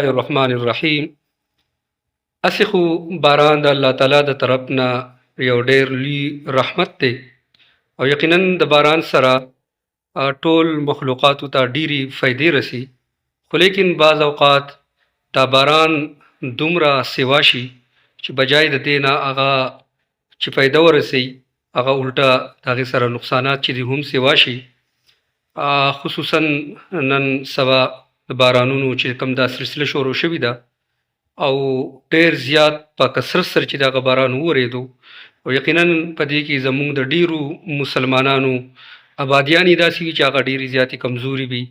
الرحمن الرحیم. اسی خو باران د الله تعالی د طرف نه یو ډیر لوی رحمت دی او یقینا د باران سره ټول مخلوقاتو ته ډیری فائدې رسی، خو لیکن بعض اوقات دا باران دومره سیوا شي چې بجای د دې نه هغه چې فایده ورسي هغه الټا د هغې سره نقصانات چې دي هم سیوا شي. خصوصا نن سبا د بارانونو چې کوم دا سلسله شروع شوې ده او ډیر زیات په کثرت سره چې دغه باران وورېدو او یقینا په دې کې زموږ د ډیرو مسلمانانو آبادیان یې داسې وي چې هغه ډېرې زیاتې کمزوري وي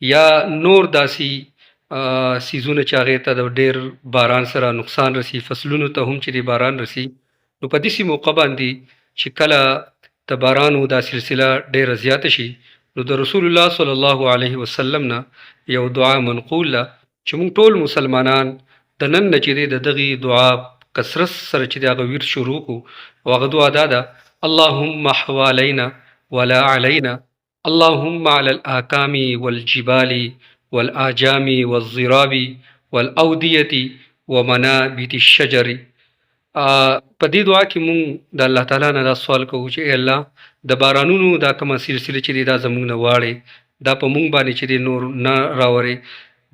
یا نور داسې سیزونه چې هغې ته د ډیر باران سره نقصان رسی، فصلونو ته هم چې د باران رسی. نو په داسې موقع باندې چې کله د بارانو دا سلسله ډیره زیاته شي نو د رسول الله صلی الله علیه وسلم نه یو دعا منقول ده چې موږ ټول مسلمانان د نن نه چې دی د دغې دعا کثرت سره چې د هغه ویر شروع کړو او هغه دعا دا ده: اللهم حوالينا ولا علينا، اللهم على الآكام والجبال والآجام والضراب والأودية ومنابت الشجر. په دې دعا کې مونږ د الله تعالی نه دا سوال کوو چې ای الله د بارانونو دا کومه سلسله چې دی دا زموږ نه واړې، دا په مونږ باندې چې دی نور نه راورې،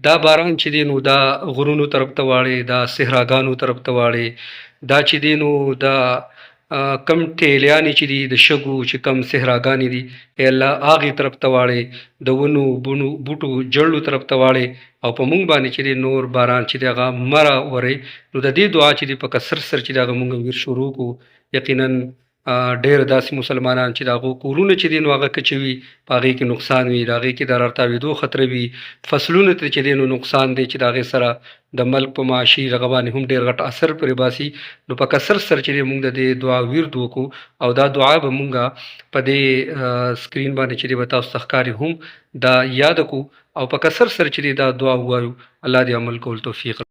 دا باران چې دی نو دا غرونو طرف ته واړې، دا صحراګانو طرف ته واړې، دا چې دی نو دا کم ټیلیانې چې دي د شګو چې کم صحراګانې دي ای الله هغې طرف ته واړې، د ونو بوټو جړلو طرف ته واړې او په مونږ باندې چې دی نور باران چې دی هغه مه راورئ. نو د دې دعا چې دی په کثرت سره چې د هغه مونږ ویر شروع کړو، یقینا ډېر داسې مسلمانان چې د هغو کورونه چې دي نو هغه کچوي، په هغې کې نقصان وي، د هغې کې د راتاوېدو خطره وي، فصلونو ته چې دی نو نقصان دی چې د هغې سره د ملک په معاشي هغه باندې هم ډېر غټ اثر پرې باسي. نو په کثرت سره چې دی مونږ د دې دعا ورد وکړو او دا دعا به مونږ په دې سکرین باندې چې دی به تاسو ته ښکاري هم دا یاد کړو او په کثرت سره چې دی دا دعا ووایو. الله دې عمل کول توفیق